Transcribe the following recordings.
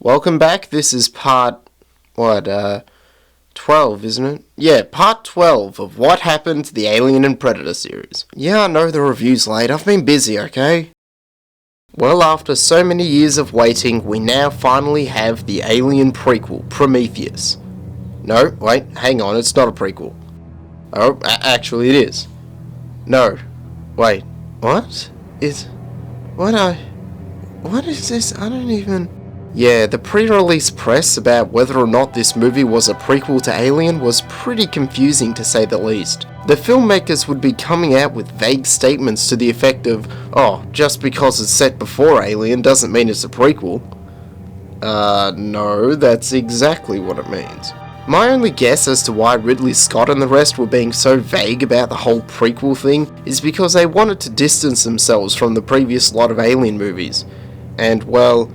Welcome back. This is part, 12, isn't it? Yeah, part 12 of What Happened to the Alien and Predator series. Yeah, I know the review's late. I've been busy, okay? Well, after so many years of waiting, we now finally have the Alien prequel, Prometheus. No, wait, hang on, it's not a prequel. Oh, actually it is. No, wait, what? What is this? I don't even... Yeah, the pre-release press about whether or not this movie was a prequel to Alien was pretty confusing to say the least. The filmmakers would be coming out with vague statements to the effect of, oh, just because it's set before Alien doesn't mean it's a prequel. No, that's exactly what it means. My only guess as to why Ridley Scott and the rest were being so vague about the whole prequel thing is because they wanted to distance themselves from the previous lot of Alien movies. And, well,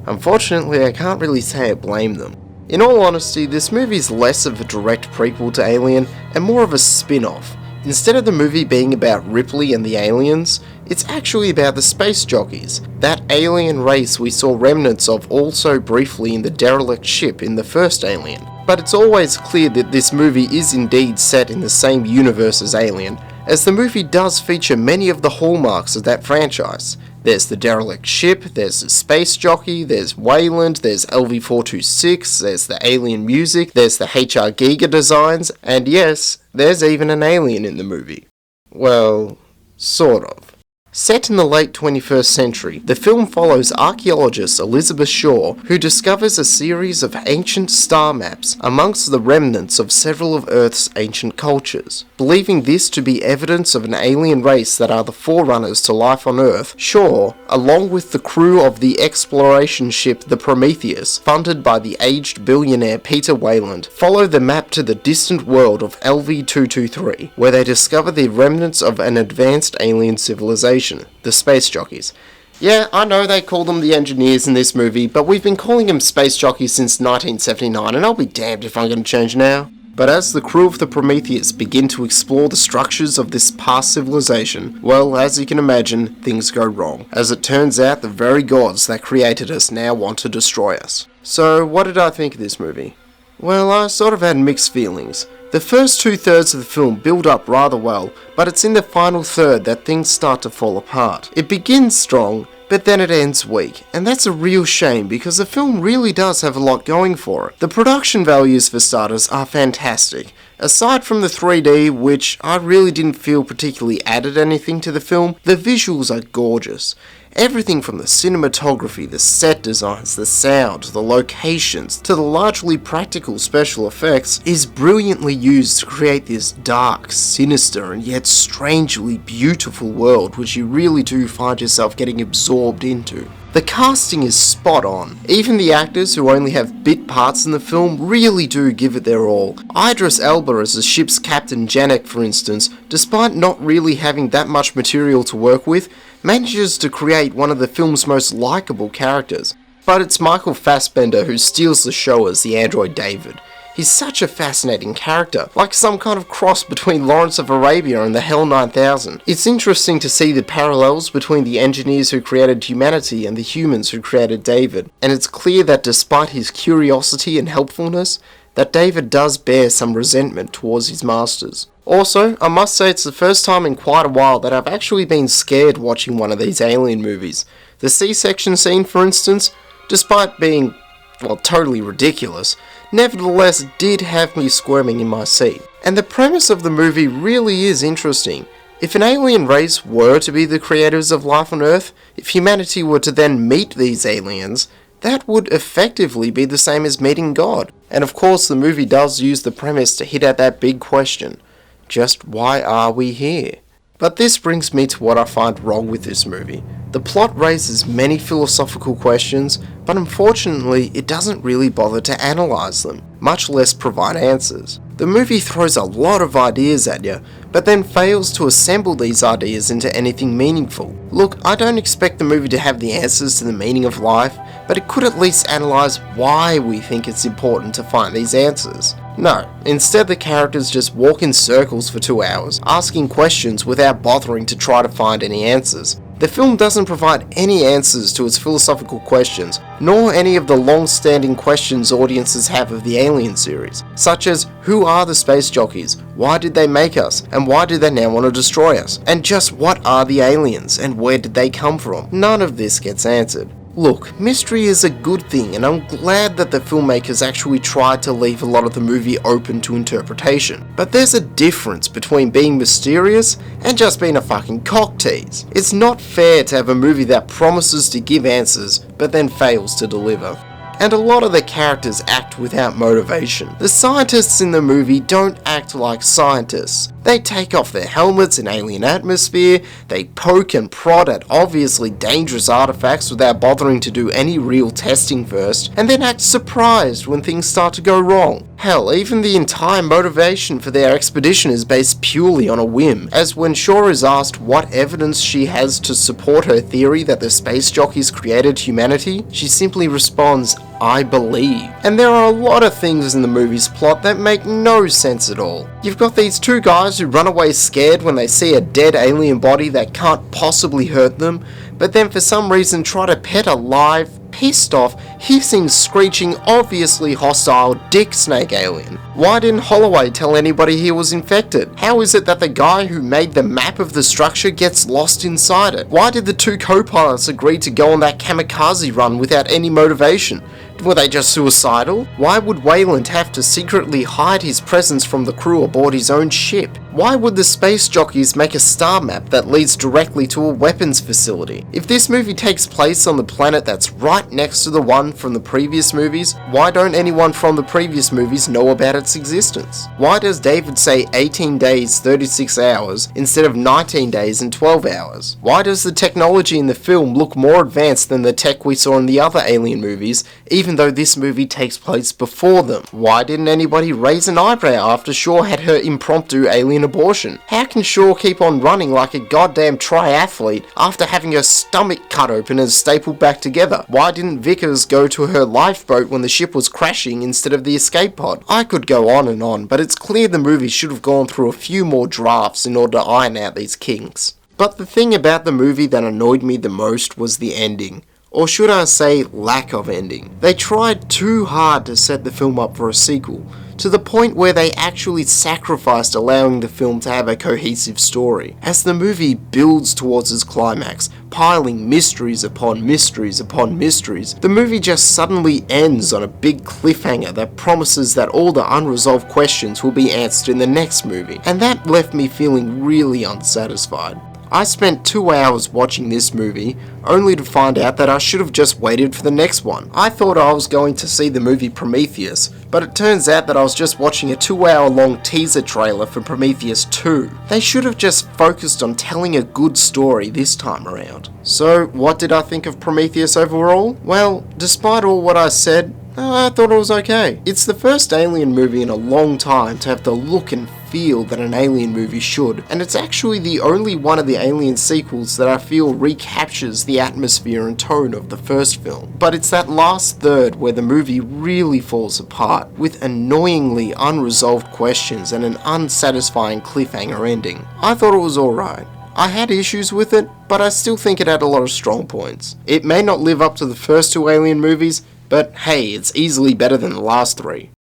unfortunately I can't really say I blame them. In all honesty, this movie is less of a direct prequel to Alien and more of a spin-off. Instead of the movie being about Ripley and the aliens, it's actually about the space jockeys, that alien race we saw remnants of also briefly in the derelict ship in the first Alien. But it's always clear that this movie is indeed set in the same universe as Alien, as the movie does feature many of the hallmarks of that franchise. There's the derelict ship, there's the space jockey, there's Weyland, there's LV-426, there's the alien music, there's the HR Giga designs, and yes, there's even an alien in the movie. Well, sort of. Set in the late 21st century, the film follows archaeologist Elizabeth Shaw, who discovers a series of ancient star maps amongst the remnants of several of Earth's ancient cultures. Believing this to be evidence of an alien race that are the forerunners to life on Earth, Shaw, along with the crew of the exploration ship the Prometheus, funded by the aged billionaire Peter Weyland, follow the map to the distant world of LV-223, where they discover the remnants of an advanced alien civilization. The space jockeys. Yeah, I know they call them the engineers in this movie, but we've been calling them space jockeys since 1979, and I'll be damned if I'm going to change now. But as the crew of the Prometheus begin to explore the structures of this past civilization, well, as you can imagine, things go wrong. As it turns out, the very gods that created us now want to destroy us. So, what did I think of this movie? Well, I sort of had mixed feelings. The first 2/3 of the film build up rather well, but it's in the final third that things start to fall apart. It begins strong, but then it ends weak, and that's a real shame because the film really does have a lot going for it. The production values for starters are fantastic. Aside from the 3D, which I really didn't feel particularly added anything to the film, the visuals are gorgeous. Everything from the cinematography, the set designs, the sound, the locations, to the largely practical special effects is brilliantly used to create this dark, sinister, and yet strangely beautiful world which you really do find yourself getting absorbed into. The casting is spot on. Even the actors who only have bit parts in the film really do give it their all. Idris Elba as the ship's captain Janek, for instance, despite not really having that much material to work with, manages to create one of the film's most likeable characters. But it's Michael Fassbender who steals the show as the android David. He's such a fascinating character, like some kind of cross between Lawrence of Arabia and the HAL 9000. It's interesting to see the parallels between the engineers who created humanity and the humans who created David, and it's clear that despite his curiosity and helpfulness, that David does bear some resentment towards his masters. Also, I must say it's the first time in quite a while that I've actually been scared watching one of these alien movies. The C-section scene, for instance, despite being, well, totally ridiculous, nevertheless did have me squirming in my seat. And the premise of the movie really is interesting. If an alien race were to be the creators of life on Earth, if humanity were to then meet these aliens, that would effectively be the same as meeting God. And of course the movie does use the premise to hit at that big question. Just why are we here? But this brings me to what I find wrong with this movie. The plot raises many philosophical questions, but unfortunately it doesn't really bother to analyse them, much less provide answers. The movie throws a lot of ideas at you, but then fails to assemble these ideas into anything meaningful. Look, I don't expect the movie to have the answers to the meaning of life, but it could at least analyse why we think it's important to find these answers. No, instead the characters just walk in circles for 2 hours, asking questions without bothering to try to find any answers. The film doesn't provide any answers to its philosophical questions, nor any of the long-standing questions audiences have of the Alien series, such as who are the space jockeys, why did they make us, and why do they now want to destroy us, and just what are the aliens, and where did they come from? None of this gets answered. Look, mystery is a good thing, and I'm glad that the filmmakers actually tried to leave a lot of the movie open to interpretation. But there's a difference between being mysterious and just being a fucking cock tease. It's not fair to have a movie that promises to give answers, but then fails to deliver. And a lot of the characters act without motivation. The scientists in the movie don't act like scientists. They take off their helmets in alien atmosphere, they poke and prod at obviously dangerous artifacts without bothering to do any real testing first, and then act surprised when things start to go wrong. Hell, even the entire motivation for their expedition is based purely on a whim, as when Shaw is asked what evidence she has to support her theory that the space jockeys created humanity, she simply responds, "I believe." And there are a lot of things in the movie's plot that make no sense at all. You've got these two guys who run away scared when they see a dead alien body that can't possibly hurt them, but then for some reason try to pet a live, pissed off, hissing, screeching, obviously hostile dick snake alien. Why didn't Holloway tell anybody he was infected? How is it that the guy who made the map of the structure gets lost inside it? Why did the two co-pilots agree to go on that kamikaze run without any motivation? Were they just suicidal? Why would Weyland have to secretly hide his presence from the crew aboard his own ship? Why would the space jockeys make a star map that leads directly to a weapons facility? If this movie takes place on the planet that's right next to the one from the previous movies, why don't anyone from the previous movies know about its existence? Why does David say 18 days, 36 hours instead of 19 days and 12 hours? Why does the technology in the film look more advanced than the tech we saw in the other Alien movies, even though this movie takes place before them? Why didn't anybody raise an eyebrow after Shaw had her impromptu alien abortion? How can Shaw keep on running like a goddamn triathlete after having her stomach cut open and stapled back together? Why didn't Vickers go to her lifeboat when the ship was crashing instead of the escape pod? I could go on, but it's clear the movie should have gone through a few more drafts in order to iron out these kinks. But the thing about the movie that annoyed me the most was the ending. Or should I say, lack of ending. They tried too hard to set the film up for a sequel, to the point where they actually sacrificed allowing the film to have a cohesive story. As the movie builds towards its climax, piling mysteries upon mysteries upon mysteries, the movie just suddenly ends on a big cliffhanger that promises that all the unresolved questions will be answered in the next movie, and that left me feeling really unsatisfied. I spent 2 hours watching this movie, only to find out that I should have just waited for the next one. I thought I was going to see the movie Prometheus, but it turns out that I was just watching a 2-hour long teaser trailer for Prometheus 2. They should have just focused on telling a good story this time around. So, what did I think of Prometheus overall? Well, despite all what I said, I thought it was okay. It's the first Alien movie in a long time to have the look and feel that an Alien movie should, and it's actually the only one of the Alien sequels that I feel recaptures the atmosphere and tone of the first film. But it's that last third where the movie really falls apart, with annoyingly unresolved questions and an unsatisfying cliffhanger ending. I thought it was alright. I had issues with it, but I still think it had a lot of strong points. It may not live up to the first two Alien movies, but hey, it's easily better than the last three.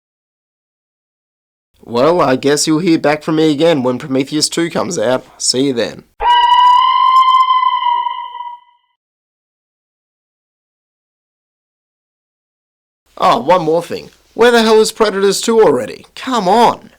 Well, I guess you'll hear back from me again when Prometheus 2 comes out. See you then. Oh, one more thing. Where the hell is Predators 2 already? Come on!